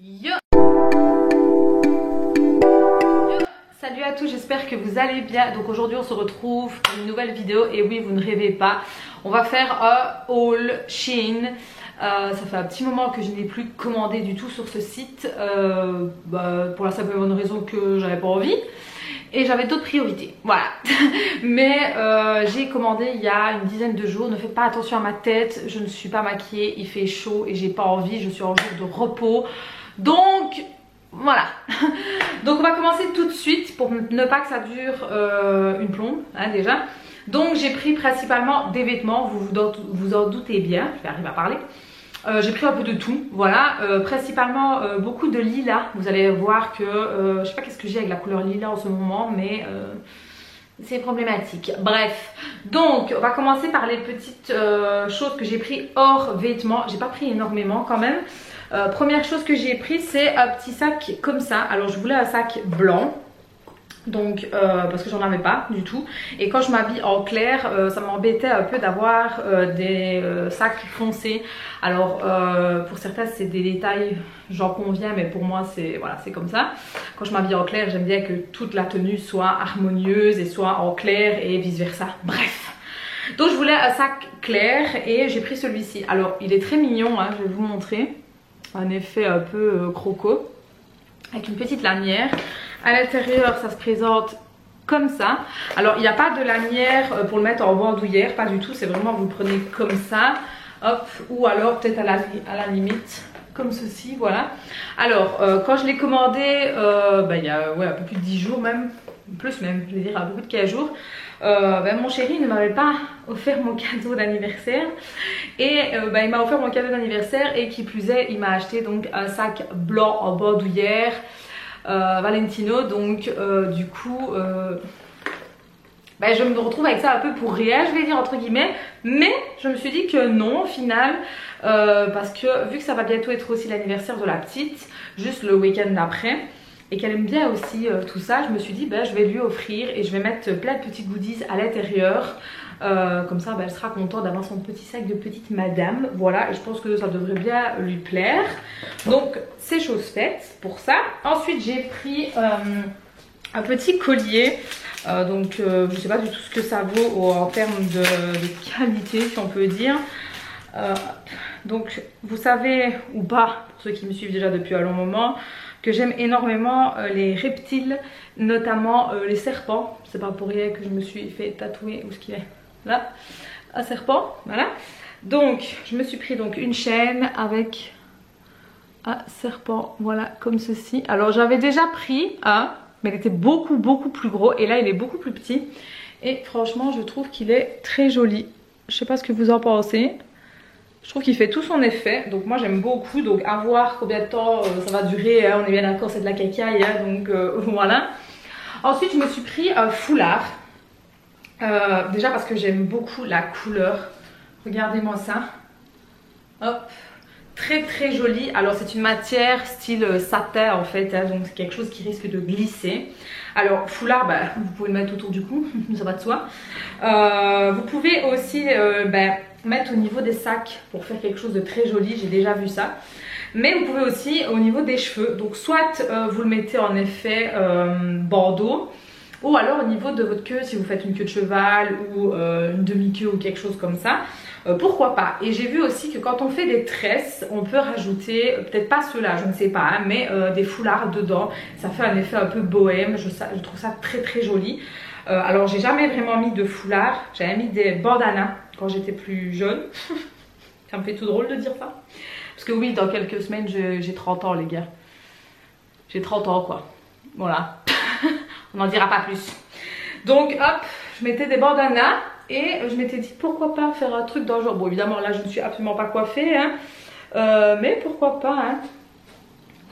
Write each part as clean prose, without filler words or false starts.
Yo! Salut à tous, j'espère que vous allez bien. Donc aujourd'hui on se retrouve pour une nouvelle vidéo et oui, vous ne rêvez pas, on va faire un haul Shein. Ça fait un petit moment que je n'ai plus commandé du tout sur ce site, pour la simple et bonne raison que j'avais pas envie et j'avais d'autres priorités, voilà. Mais j'ai commandé il y a une dizaine de jours. Ne faites pas attention à ma tête, je ne suis pas maquillée, il fait chaud et j'ai pas envie, je suis en jour de repos, donc voilà. Donc on va commencer tout de suite pour ne pas que ça dure une plombe, hein, déjà. Donc j'ai pris principalement des vêtements, vous en doutez bien, je vais arriver à parler. J'ai pris un peu de tout, voilà, principalement beaucoup de lilas. Vous allez voir que, je sais pas qu'est-ce que j'ai avec la couleur lilas en ce moment, mais c'est problématique. Bref, donc on va commencer par les petites choses que j'ai pris hors vêtements. J'ai pas pris énormément quand même. Première chose que j'ai pris, c'est un petit sac comme ça. Alors je voulais un sac blanc, donc parce que j'en avais pas du tout, et quand je m'habille en clair, ça m'embêtait un peu d'avoir des sacs foncés. Alors pour certains c'est des détails, j'en conviens, mais pour moi c'est voilà, c'est comme ça. Quand je m'habille en clair, j'aime bien que toute la tenue soit harmonieuse et soit en clair et vice versa. Bref, donc je voulais un sac clair et j'ai pris celui-ci. Alors il est très mignon, hein, je vais vous montrer. Un effet un peu croco avec une petite lanière. À l'intérieur ça se présente comme ça. Alors il n'y a pas de lanière pour le mettre en bandoulière, pas du tout, c'est vraiment vous le prenez comme ça, hop, ou alors peut-être à la limite comme ceci, voilà. Alors quand je l'ai commandé il y a un peu plus de 10 jours même, plus même, je vais dire un peu plus de 15 jours, mon chéri ne m'avait pas offert mon cadeau d'anniversaire et il m'a offert mon cadeau d'anniversaire et qui plus est il m'a acheté donc un sac blanc en bandoulière Valentino, donc du coup je me retrouve avec ça un peu pour rien, je vais dire entre guillemets, mais je me suis dit que non au final, parce que vu que ça va bientôt être aussi l'anniversaire de la petite, juste le week-end d'après, et qu'elle aime bien aussi tout ça, je me suis dit je vais lui offrir et je vais mettre plein de petits goodies à l'intérieur, comme ça elle sera contente d'avoir son petit sac de petite madame, voilà, et je pense que ça devrait bien lui plaire. Donc c'est chose faite pour ça. Ensuite j'ai pris un petit collier, je sais pas du tout ce que ça vaut en termes de qualité, si on peut dire. Donc vous savez ou pas, pour ceux qui me suivent déjà depuis un long moment, que j'aime énormément les reptiles, notamment les serpents. C'est pas pour rien que je me suis fait tatouer, où est-ce qu'il est? Là, un serpent, voilà. Donc je me suis pris donc une chaîne avec un serpent, voilà, comme ceci. Alors j'avais déjà pris un, mais il était beaucoup plus gros, et là il est beaucoup plus petit. Et franchement je trouve qu'il est très joli. Je sais pas ce que vous en pensez. Je trouve qu'il fait tout son effet, donc moi j'aime beaucoup. Donc à voir combien de temps ça va durer, hein. On est bien d'accord, c'est de la cacaille, hein, donc voilà. Ensuite je me suis pris un foulard, déjà parce que j'aime beaucoup la couleur. Regardez-moi ça, hop, très joli. Alors c'est une matière style satin en fait, hein, donc c'est quelque chose qui risque de glisser. Alors foulard, vous pouvez le mettre autour du cou, ça va de soi. Vous pouvez aussi mettre au niveau des sacs pour faire quelque chose de très joli, j'ai déjà vu ça. Mais vous pouvez aussi au niveau des cheveux, donc soit vous le mettez en effet bandeau, ou alors au niveau de votre queue, si vous faites une queue de cheval ou une demi-queue ou quelque chose comme ça, pourquoi pas. Et j'ai vu aussi que quand on fait des tresses, on peut rajouter, peut-être pas ceux-là, je ne sais pas, hein, mais des foulards dedans. Ça fait un effet un peu bohème, je trouve ça très joli. Alors j'ai jamais vraiment mis de foulard, j'avais mis des bandanas quand j'étais plus jeune. Ça me fait tout drôle de dire ça. Parce que oui, dans quelques semaines j'ai 30 ans les gars. J'ai 30 ans quoi, voilà. On n'en dira pas plus. Donc hop, je mettais des bandanas et je m'étais dit pourquoi pas faire un truc dans le genre. Bon évidemment là je ne suis absolument pas coiffée, hein, mais pourquoi pas, hein.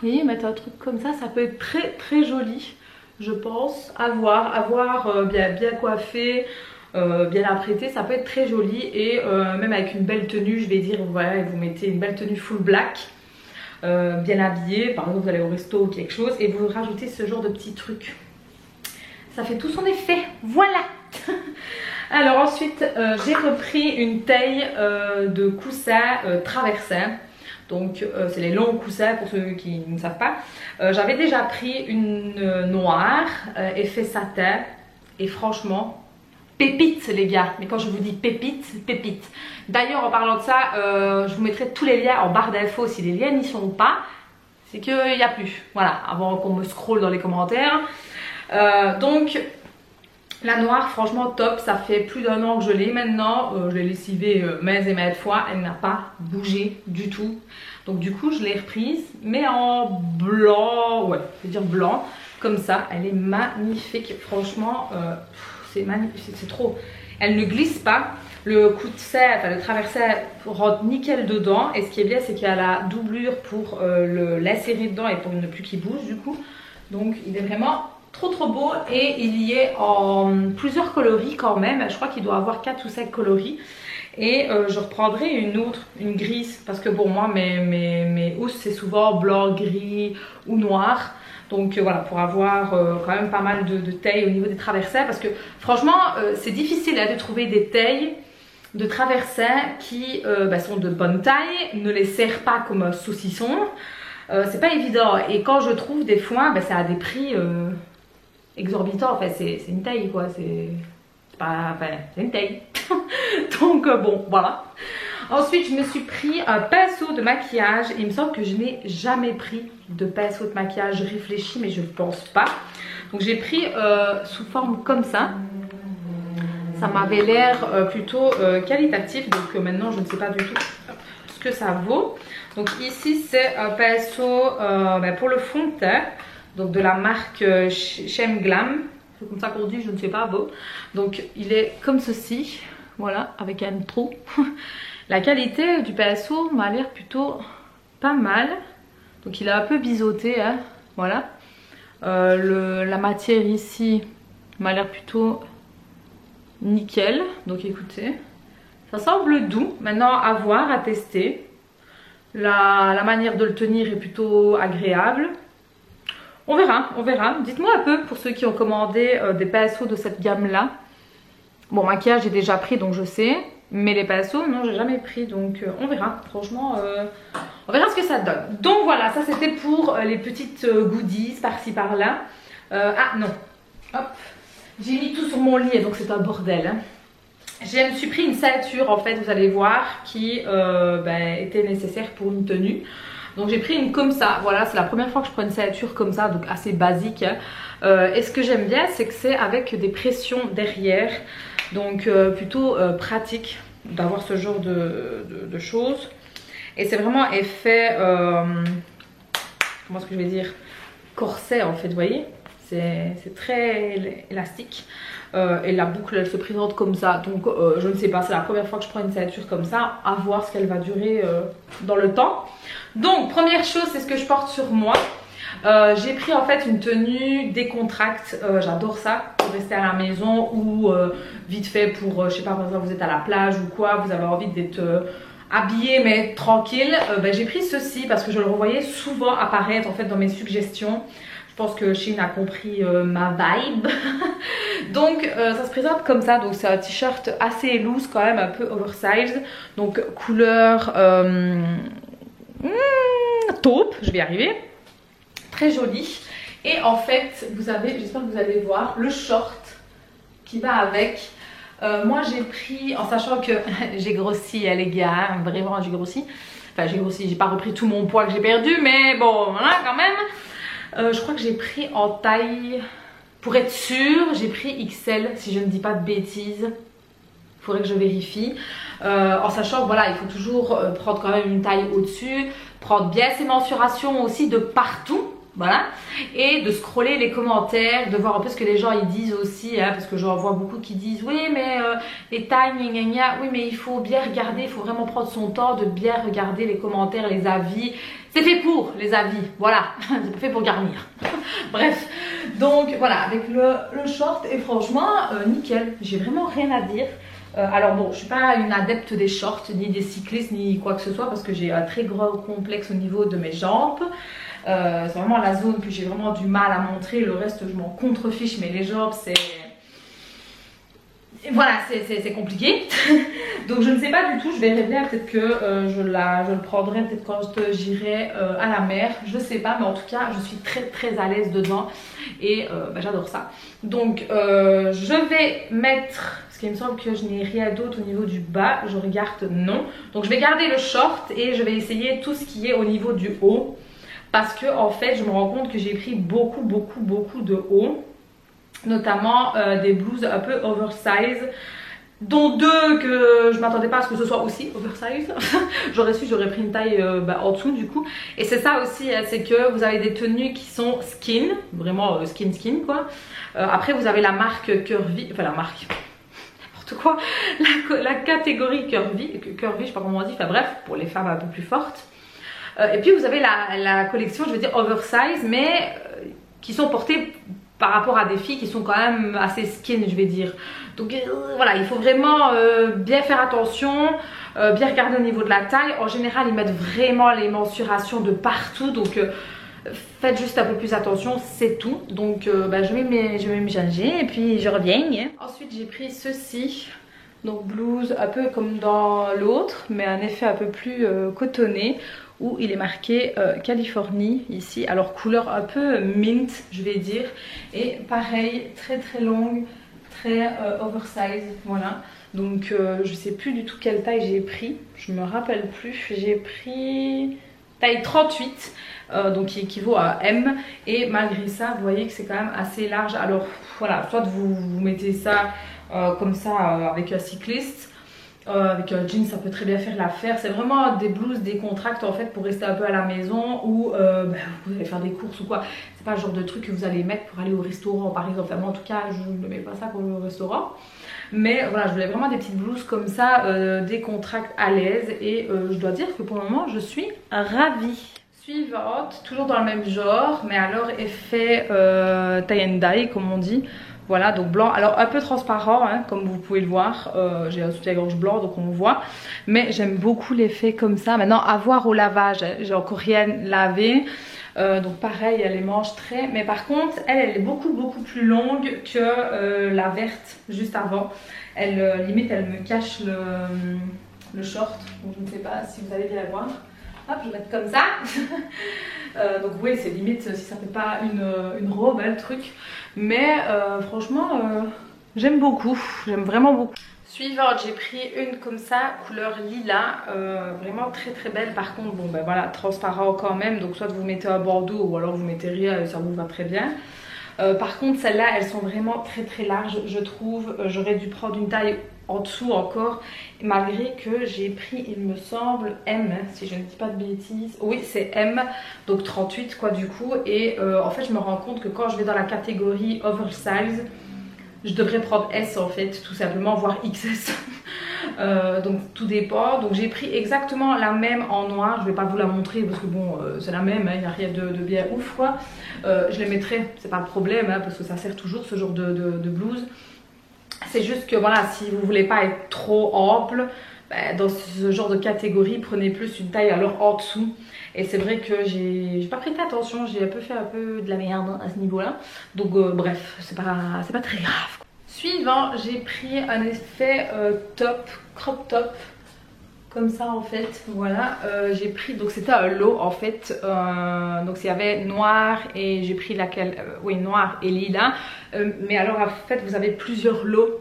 Vous voyez, mettre un truc comme ça peut être très joli, je pense. À voir, bien coiffé, bien apprêté, ça peut être très joli. Et même avec une belle tenue, je vais dire, voilà, vous mettez une belle tenue full black, bien habillée, par exemple vous allez au resto ou quelque chose, et vous rajoutez ce genre de petits trucs. Ça fait tout son effet, voilà. Alors ensuite j'ai repris une taille de coussin traversin. Donc c'est les longs coussins pour ceux qui ne savent pas. J'avais déjà pris une noire, effet satin, et franchement, pépite les gars. Mais quand je vous dis pépite, pépite. D'ailleurs en parlant de ça, je vous mettrai tous les liens en barre d'infos. Si les liens n'y sont pas, c'est qu'il n'y a plus. Voilà, avant qu'on me scrolle dans les commentaires. Donc la noire, franchement top. Ça fait plus d'1 an que je l'ai maintenant. Je l'ai lessivée maintes et maintes fois. Elle n'a pas bougé du tout. Donc du coup je l'ai reprise, mais en blanc, ouais, je vais dire blanc, comme ça. Elle est magnifique, franchement, c'est magnifique, c'est trop. Elle ne glisse pas, le coussin, enfin le traversin rentre nickel dedans. Et ce qui est bien, c'est qu'il y a la doublure pour l'insérer dedans et pour ne plus qu'il bouge du coup. Donc il est vraiment trop beau, et il y est en plusieurs coloris quand même. Je crois qu'il doit avoir 4 ou 5 coloris. Et je reprendrai une autre, une grise, parce que bon, moi mes housses c'est souvent blanc, gris ou noir. Donc voilà, pour avoir quand même pas mal de tailles au niveau des traversins, parce que franchement c'est difficile de trouver des tailles de traversins qui sont de bonne taille, ne les serrent pas comme un saucisson. C'est pas évident, et quand je trouve des fois, c'est à des prix exorbitants. Enfin c'est une taille quoi, c'est une taille. Donc bon, voilà. Ensuite je me suis pris un pinceau de maquillage. Il me semble que je n'ai jamais pris de pinceau de maquillage. Je réfléchis mais je ne pense pas. Donc j'ai pris sous forme comme ça. Ça m'avait l'air plutôt qualitatif. Donc maintenant je ne sais pas du tout ce que ça vaut. Donc ici c'est un pinceau pour le fond de teint. Donc de la marque Shem Glam. C'est comme ça qu'on dit, je ne sais pas, beau. Donc il est comme ceci, voilà, avec un trou. La qualité du pinceau m'a l'air plutôt pas mal. Donc il est un peu biseauté, hein, voilà. La matière ici m'a l'air plutôt nickel. Donc écoutez, ça semble doux. Maintenant à voir, à tester. La manière de le tenir est plutôt agréable. On verra, on verra. Dites-moi un peu pour ceux qui ont commandé des pinceaux de cette gamme-là. Bon, maquillage j'ai déjà pris donc je sais. Mais les pinceaux, non, j'ai jamais pris. Donc on verra. Franchement, on verra ce que ça donne. Donc voilà, ça c'était pour les petites goodies par-ci par-là. Ah non, hop. J'ai mis tout sur mon lit et donc c'est un bordel. Hein. Je me suis pris une ceinture en fait, vous allez voir, qui était nécessaire pour une tenue. Donc j'ai pris une comme ça, voilà, c'est la première fois que je prends une ceinture comme ça, donc assez basique. Et ce que j'aime bien, c'est que c'est avec des pressions derrière, donc plutôt pratique d'avoir ce genre de choses. Et c'est vraiment effet, comment est-ce que je vais dire, corset en fait, vous voyez, c'est très élastique. Et la boucle elle se présente comme ça, donc je ne sais pas, c'est la première fois que je prends une ceinture comme ça, à voir ce qu'elle va durer dans le temps. Donc première chose, c'est ce que je porte sur moi. J'ai pris en fait une tenue décontracte, j'adore ça pour rester à la maison ou vite fait pour, je sais pas, par exemple vous êtes à la plage ou quoi, vous avez envie d'être habillé mais tranquille. J'ai pris ceci parce que je le revoyais souvent apparaître en fait dans mes suggestions. Je pense que Shein a compris ma vibe. Donc ça se présente comme ça. Donc c'est un t-shirt assez loose quand même, un peu oversize. Donc couleur taupe, je vais y arriver. Très joli. Et en fait vous avez, j'espère que vous allez voir, le short qui va avec. Moi j'ai pris, en sachant que j'ai grossi les gars, vraiment j'ai grossi. Enfin j'ai grossi, j'ai pas repris tout mon poids que j'ai perdu, mais bon voilà quand même. Je crois que j'ai pris en taille, pour être sûre, j'ai pris XL si je ne dis pas de bêtises. Il faudrait que je vérifie. En sachant que voilà, il faut toujours prendre quand même une taille au-dessus, prendre bien ses mensurations aussi de partout. Voilà, et de scroller les commentaires, de voir un peu ce que les gens ils disent aussi, hein, parce que j'en vois beaucoup qui disent oui mais les tailles gna gna gna, oui mais il faut bien regarder, il faut vraiment prendre son temps de bien regarder les commentaires, les avis, c'est fait pour les avis, voilà, c'est pas fait pour garnir. Bref, donc voilà, avec le short, et franchement nickel, j'ai vraiment rien à dire. Alors bon, je suis pas une adepte des shorts, ni des cyclistes, ni quoi que ce soit, parce que j'ai un très gros complexe au niveau de mes jambes. C'est vraiment la zone que j'ai vraiment du mal à montrer. Le reste je m'en contrefiche, mais les jambes voilà, c'est compliqué. Donc je ne sais pas du tout, je verrai bien, peut-être que je le prendrai peut-être quand j'irai à la mer, je sais pas, mais en tout cas je suis très à l'aise dedans et j'adore ça. Donc je vais mettre, parce qu'il me semble que je n'ai rien d'autre au niveau du bas, je regarde, non. Donc je vais garder le short et je vais essayer tout ce qui est au niveau du haut, parce que en fait je me rends compte que j'ai pris beaucoup de haut, notamment des blouses un peu oversize, dont deux que je m'attendais pas à ce que ce soit aussi oversize. J'aurais su, j'aurais pris une taille en dessous du coup. Et c'est ça aussi, c'est que vous avez des tenues qui sont skin, vraiment skin quoi. Après vous avez la marque Curvy, enfin la marque, n'importe quoi, la catégorie Curvy, je sais pas comment on dit, enfin bref, pour les femmes un peu plus fortes. Et puis vous avez la collection, je veux dire oversize, mais qui sont portées par rapport à des filles qui sont quand même assez skin, je vais dire. Donc voilà, il faut vraiment bien faire attention, bien regarder au niveau de la taille. En général, ils mettent vraiment les mensurations de partout, donc faites juste un peu plus attention, c'est tout. Donc je vais me changer et puis je reviens. Ensuite, j'ai pris ceci. Donc blouse un peu comme dans l'autre, mais un effet un peu plus cotonné, où il est marqué Californie ici, alors couleur un peu mint je vais dire, et pareil très longue, très oversize, voilà. Donc je sais plus du tout quelle taille j'ai pris, je me rappelle plus, j'ai pris taille 38, donc qui équivaut à M, et malgré ça vous voyez que c'est quand même assez large. Alors voilà, soit vous mettez ça comme ça avec un cycliste, avec un jean ça peut très bien faire l'affaire. C'est vraiment des blouses décontractes en fait pour rester un peu à la maison, ou vous allez faire des courses ou quoi. C'est pas le genre de truc que vous allez mettre pour aller au restaurant par exemple. Enfin, moi, en tout cas je ne mets pas ça pour le restaurant. Mais voilà, je voulais vraiment des petites blouses comme ça, décontractes, à l'aise, et je dois dire que pour le moment je suis ravie. Suivante, toujours dans le même genre, mais alors effet tie and dye comme on dit. Voilà, donc blanc, alors un peu transparent hein, comme vous pouvez le voir. J'ai un soutien-gorge blanc donc on voit, mais j'aime beaucoup l'effet comme ça. Maintenant à voir au lavage, hein. J'ai encore rien lavé, donc pareil, elle les manche très, mais par contre elle est beaucoup plus longue que la verte juste avant. Elle limite elle me cache le short, donc je ne sais pas si vous allez bien la voir. Hop, je vais mettre comme ça. Donc oui, c'est limite si ça fait pas une robe hein, le truc, mais franchement j'aime beaucoup, j'aime vraiment beaucoup. Suivante, j'ai pris une comme ça, couleur lilas, vraiment très belle. Par contre bon ben voilà, transparent quand même, donc soit vous mettez un bandeau ou alors vous mettez rien, ça vous va très bien. Par contre celles-là elles sont vraiment très larges je trouve. J'aurais dû prendre une taille en dessous encore, malgré que j'ai pris il me semble M, si je ne dis pas de bêtises. Oui c'est M, donc 38 quoi du coup. Et en fait je me rends compte que quand je vais dans la catégorie oversize, je devrais prendre S en fait, tout simplement, voire XS. Donc tout dépend. Donc j'ai pris exactement la même en noir, je vais pas vous la montrer parce que bon c'est la même, il n'y a rien de bien ouf quoi. Je les mettrai, c'est pas le problème hein, parce que ça sert toujours ce genre de blouse. C'est juste que voilà, si vous voulez pas être trop ample, dans ce genre de catégorie, prenez plus une taille alors en dessous. Et c'est vrai que j'ai pas prêté attention, j'ai un peu fait un peu de la merde à ce niveau là. Donc bref, c'est pas très grave. Suivant, j'ai pris un effet top, crop top, comme ça en fait, voilà. J'ai pris, donc c'était un lot en fait, donc il y avait noir et j'ai pris laquelle, oui noir et lilas, mais alors en fait vous avez plusieurs lots.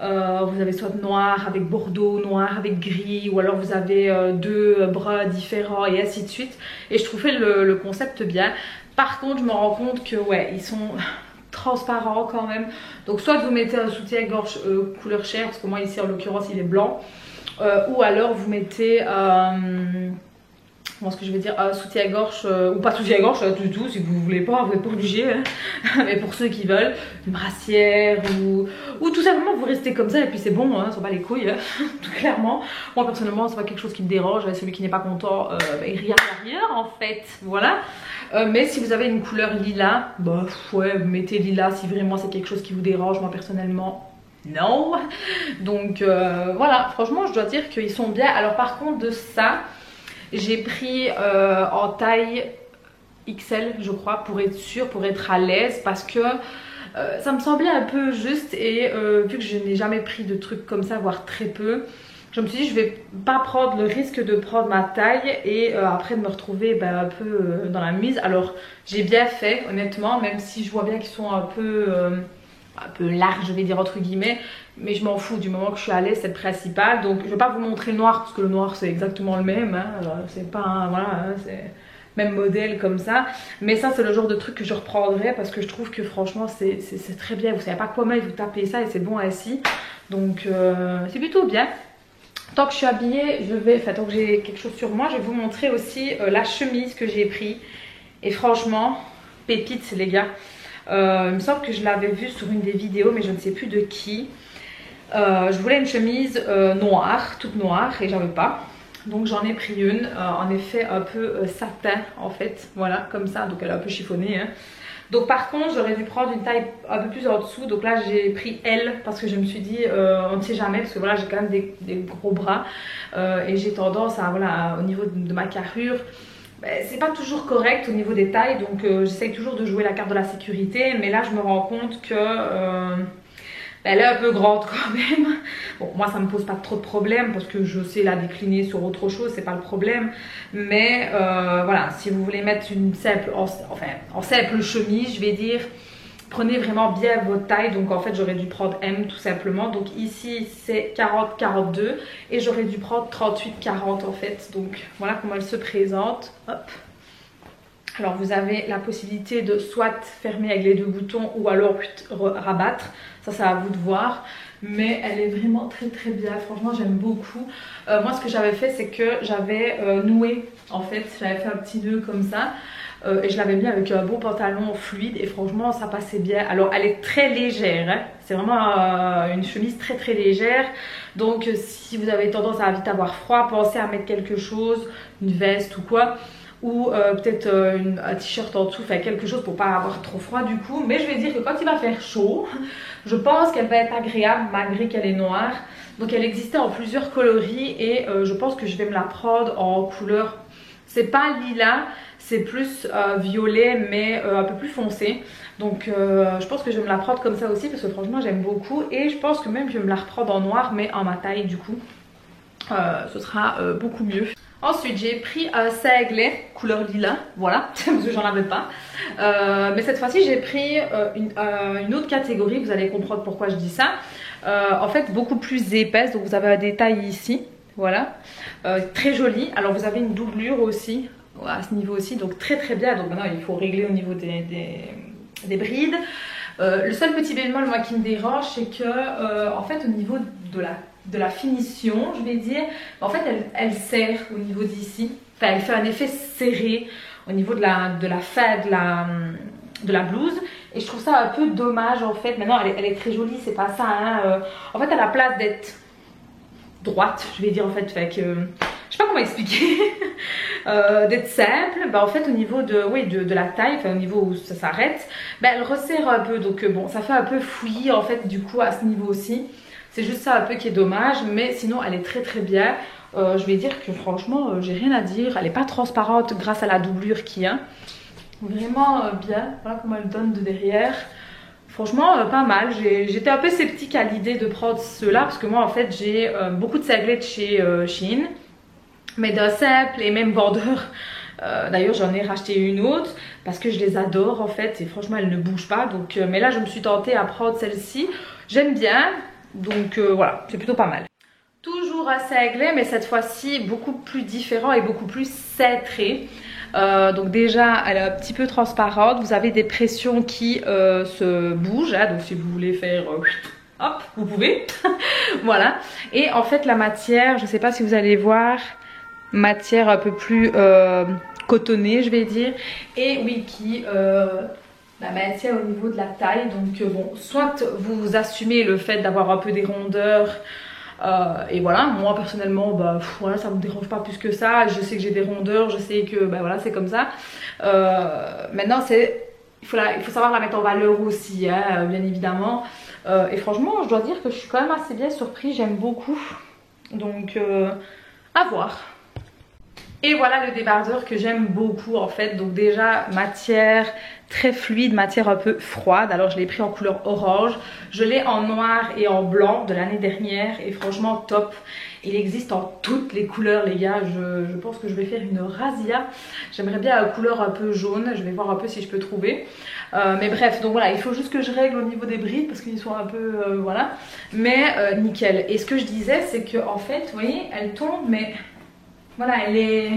Vous avez soit noir avec bordeaux, noir avec gris, ou alors vous avez deux bruns différents et ainsi de suite. Et je trouvais le concept bien. Par contre je me rends compte que ouais, ils sont transparents quand même. Donc soit vous mettez un soutien-gorge couleur chair, parce que moi ici en l'occurrence il est blanc, ou alors vous mettez comment est-ce que je vais dire, soutien-gorge ou pas soutien-gorge du tout, si vous voulez pas, vous n'êtes pas obligé hein. Mais pour ceux qui veulent, une brassière ou tout simplement vous restez comme ça et puis c'est bon, hein, ça va les couilles, hein, tout clairement. Moi personnellement c'est pas quelque chose qui me dérange, celui qui n'est pas content il regarde derrière en fait, voilà. Mais si vous avez une couleur lilas, bah ouais, mettez lilas si vraiment c'est quelque chose qui vous dérange. Moi personnellement non. Donc voilà, franchement je dois dire qu'ils sont bien. Alors par contre de ça, j'ai pris en taille XL je crois, pour être sûre, pour être à l'aise, parce que ça me semblait un peu juste. Et vu que je n'ai jamais pris de trucs comme ça, voire très peu, je me suis dit je vais pas prendre le risque de prendre ma taille et après de me retrouver un peu dans la mise. Alors j'ai bien fait honnêtement, même si je vois bien qu'ils sont un peu larges, je vais dire entre guillemets, mais je m'en fous du moment que je suis à l'aise, c'est le principal. Donc je vais pas vous montrer le noir parce que le noir c'est exactement le même, hein. C'est pas voilà, hein, c'est même modèle comme ça, mais ça c'est le genre de truc que je reprendrai parce que je trouve que franchement c'est très bien. Vous savez pas quoi mettre, vous tapez ça et c'est bon assis, donc c'est plutôt bien. Tant que je suis habillée, tant que j'ai quelque chose sur moi, je vais vous montrer aussi la chemise que j'ai pris. Et franchement, pépite les gars. Il me semble que je l'avais vue sur une des vidéos, mais je ne sais plus de qui. Je voulais une chemise noire, toute noire, et j'en avais pas. Donc j'en ai pris une, en effet un peu satin en fait, voilà, comme ça. Donc elle est un peu chiffonnée, hein. Donc par contre j'aurais dû prendre une taille un peu plus en dessous. Donc là j'ai pris L parce que je me suis dit on ne sait jamais, parce que voilà j'ai quand même des gros bras et j'ai tendance à voilà, au niveau de ma carrure, c'est pas toujours correct au niveau des tailles. Donc j'essaye toujours de jouer la carte de la sécurité, mais là je me rends compte que elle est un peu grande quand même. Bon, moi ça me pose pas trop de problème parce que je sais la décliner sur autre chose, c'est pas le problème. Mais voilà, si vous voulez mettre une simple, en simple chemise, je vais dire, prenez vraiment bien votre taille. Donc en fait j'aurais dû prendre M tout simplement. Donc ici c'est 40-42 et j'aurais dû prendre 38-40 en fait. Donc voilà comment elle se présente. Hop. Alors vous avez la possibilité de soit fermer avec les deux boutons ou alors rabattre, ça c'est à vous de voir, mais elle est vraiment très très bien, franchement j'aime beaucoup. Moi ce que j'avais fait c'est que j'avais noué en fait, j'avais fait un petit nœud comme ça et je l'avais mis avec un beau pantalon fluide et franchement ça passait bien. Alors elle est très légère, hein. C'est vraiment une chemise très très légère, donc si vous avez tendance à vite avoir froid, pensez à mettre quelque chose, une veste ou quoi, ou peut-être un t-shirt en dessous, enfin quelque chose pour pas avoir trop froid du coup. Mais je vais dire que quand il va faire chaud, je pense qu'elle va être agréable malgré qu'elle est noire. Donc elle existait en plusieurs coloris et je pense que je vais me la prendre en couleur, c'est pas lilas, c'est plus violet mais un peu plus foncé. Donc je pense que je vais me la prendre comme ça aussi parce que franchement j'aime beaucoup. Et je pense que même je vais me la reprendre en noir mais en ma taille du coup. Ce sera beaucoup mieux. Ensuite j'ai pris un singlet couleur lilas, voilà, parce que j'en avais pas. Mais cette fois-ci j'ai pris une autre catégorie, vous allez comprendre pourquoi je dis ça. En fait beaucoup plus épaisse, donc vous avez un détail ici, voilà. Très joli, alors vous avez une doublure aussi, à ce niveau aussi, donc très très bien. Donc maintenant il faut régler au niveau des brides. Le seul petit bémol moi qui me dérange, c'est que en fait au niveau de la finition, je vais dire, en fait elle serre au niveau d'ici, enfin elle fait un effet serré au niveau de la fin de la blouse, et je trouve ça un peu dommage en fait. Maintenant elle est très jolie, c'est pas ça, hein. En fait elle a la place d'être droite, je vais dire en fait que je sais pas comment expliquer. D'être simple, en fait au niveau de la taille, enfin au niveau où ça s'arrête, elle resserre un peu, donc bon ça fait un peu fouillis en fait du coup à ce niveau aussi. C'est juste ça un peu qui est dommage, mais sinon elle est très très bien. Je vais dire que franchement j'ai rien à dire, elle est pas transparente grâce à la doublure qu'il y a. Vraiment bien, voilà comment elle donne de derrière. Franchement pas mal. J'étais un peu sceptique à l'idée de prendre ceux-là parce que moi en fait j'ai beaucoup de singlets chez Shein, mais d'un simple et même vendeur. D'ailleurs j'en ai racheté une autre parce que je les adore en fait et franchement elles ne bougent pas. Donc, mais là je me suis tentée à prendre celle-ci, j'aime bien, donc voilà, c'est plutôt pas mal. Toujours un singlet mais cette fois-ci beaucoup plus différent et beaucoup plus cintré. Donc déjà elle est un petit peu transparente, vous avez des pressions qui se bougent, hein, donc si vous voulez faire hop vous pouvez. Voilà, et en fait la matière, je sais pas si vous allez voir, matière un peu plus cotonnée je vais dire, et oui qui la matière au niveau de la taille. Donc bon, soit vous assumez le fait d'avoir un peu des rondeurs et voilà, moi personnellement voilà, ça me dérange pas plus que ça. Je sais que j'ai des rondeurs, je sais que voilà c'est comme ça. Maintenant il faut savoir la mettre en valeur aussi, hein, bien évidemment. Et franchement je dois dire que je suis quand même assez bien surprise, j'aime beaucoup. Donc à voir. Et voilà le débardeur que j'aime beaucoup en fait. Donc déjà matière très fluide, matière un peu froide. Alors je l'ai pris en couleur orange. Je l'ai en noir et en blanc de l'année dernière et franchement top. Il existe en toutes les couleurs les gars. Je pense que je vais faire une razzia. J'aimerais bien une couleur un peu jaune. Je vais voir un peu si je peux trouver. Mais bref, donc voilà, il faut juste que je règle au niveau des brides parce qu'ils sont un peu voilà. Mais nickel. Et ce que je disais c'est que en fait, vous voyez, elle tombe mais... Voilà, elle est...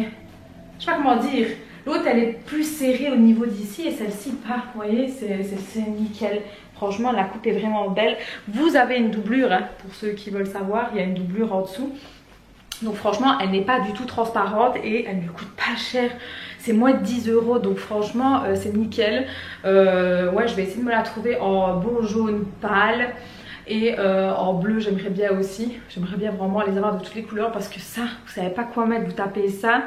Je sais pas comment dire. L'autre, elle est plus serrée au niveau d'ici et celle-ci pas. Vous voyez, c'est nickel. Franchement, la coupe est vraiment belle. Vous avez une doublure, hein, pour ceux qui veulent savoir. Il y a une doublure en dessous. Donc franchement, elle n'est pas du tout transparente et elle ne coûte pas cher. C'est moins de 10 €. Donc franchement, c'est nickel. Ouais, je vais essayer de me la trouver en beau jaune pâle. Et en bleu j'aimerais bien aussi, j'aimerais bien vraiment les avoir de toutes les couleurs parce que ça, vous savez pas quoi mettre, vous tapez ça,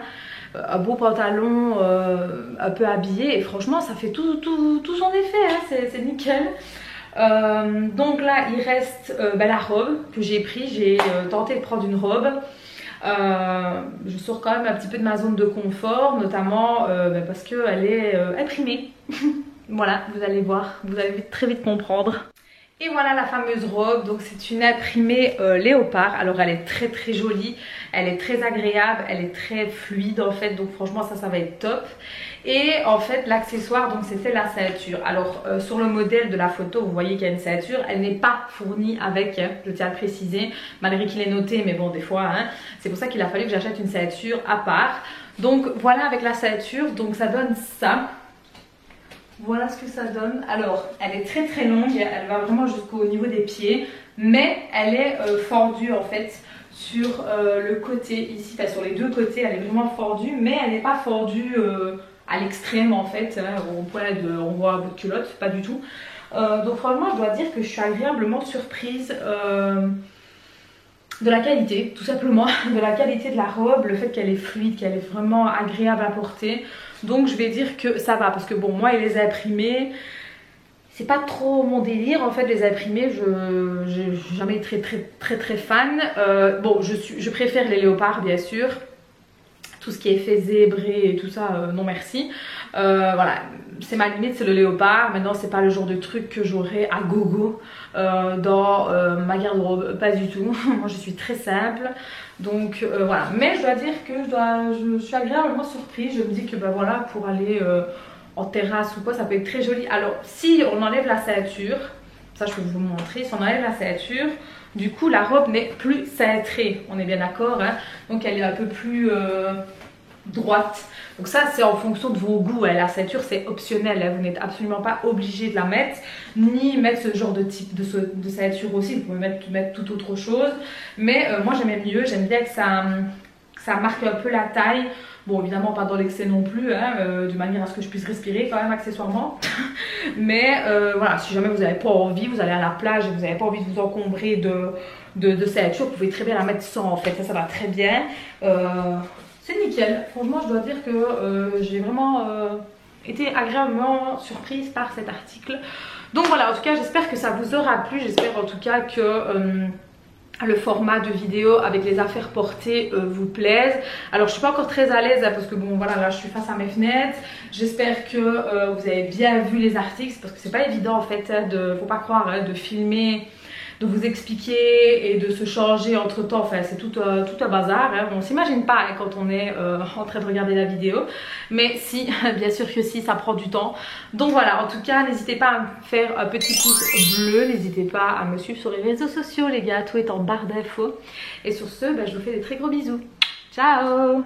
un beau pantalon un peu habillé et franchement ça fait tout son effet, hein, c'est nickel. Donc là il reste la robe que j'ai pris, j'ai tenté de prendre une robe. Je sors quand même un petit peu de ma zone de confort, notamment parce qu'elle est imprimée. Voilà, vous allez voir, vous allez très vite comprendre. Et voilà la fameuse robe, donc c'est une imprimée léopard. Alors elle est très jolie, elle est très agréable, elle est très fluide en fait, donc franchement ça va être top. Et en fait l'accessoire, donc c'était la ceinture. Alors sur le modèle de la photo vous voyez qu'il y a une ceinture, elle n'est pas fournie avec, je tiens à le préciser, malgré qu'il est noté, mais bon des fois hein, c'est pour ça qu'il a fallu que j'achète une ceinture à part. Donc voilà avec la ceinture, donc ça donne ça. Voilà ce que ça donne. Alors elle est très longue, elle va vraiment jusqu'au niveau des pieds, mais elle est fendue en fait sur le côté ici, enfin sur les deux côtés elle est vraiment fendue, mais elle n'est pas fendue à l'extrême en fait, hein, au point de on voit un bout de culotte, pas du tout. Donc franchement je dois dire que je suis agréablement surprise de la qualité, tout simplement, de la qualité de la robe, le fait qu'elle est fluide, qu'elle est vraiment agréable à porter. Donc je vais dire que ça va, parce que bon moi et les imprimés, c'est pas trop mon délire en fait les imprimés, j'ai jamais été très fan. Bon je préfère les léopards bien sûr. Tout ce qui est fait zébré et tout ça, non merci. Voilà, c'est ma limite, c'est le léopard. Maintenant, c'est pas le genre de truc que j'aurais à gogo dans ma garde-robe, pas du tout. Moi, je suis très simple. Donc voilà, mais je dois dire que je suis agréablement surprise. Je me dis que bah voilà, pour aller en terrasse ou quoi, ça peut être très joli. Alors, si on enlève la ceinture, ça je peux vous montrer, si on enlève la ceinture, du coup la robe n'est plus cintrée, on est bien d'accord, hein, donc elle est un peu plus droite. Donc ça c'est en fonction de vos goûts, hein. La ceinture c'est optionnel, hein. Vous n'êtes absolument pas obligé de la mettre, ni mettre ce genre de type de ceinture aussi, vous pouvez mettre tout autre chose. Mais moi j'aimais mieux, j'aime bien que ça marque un peu la taille. Bon évidemment pas dans l'excès non plus, hein, de manière à ce que je puisse respirer quand même accessoirement. Mais voilà, si jamais vous n'avez pas envie, vous allez à la plage et vous n'avez pas envie de vous encombrer de ceinture, vous pouvez très bien la mettre sans en fait, ça va très bien. C'est nickel, franchement je dois dire que j'ai vraiment été agréablement surprise par cet article. Donc voilà, en tout cas j'espère que ça vous aura plu, j'espère en tout cas que... le format de vidéo avec les affaires portées vous plaise. Alors je suis pas encore très à l'aise parce que bon voilà, là je suis face à mes fenêtres. J'espère que vous avez bien vu les articles parce que c'est pas évident en fait, hein, faut pas croire, hein, de filmer, de vous expliquer et de se changer entre temps, enfin c'est tout un bazar, hein. On s'imagine pas, hein, quand on est en train de regarder la vidéo, mais si, bien sûr que si, ça prend du temps. Donc voilà, en tout cas n'hésitez pas à me faire un petit pouce bleu, n'hésitez pas à me suivre sur les réseaux sociaux les gars, tout est en barre d'infos. Et sur ce, je vous fais des très gros bisous, ciao.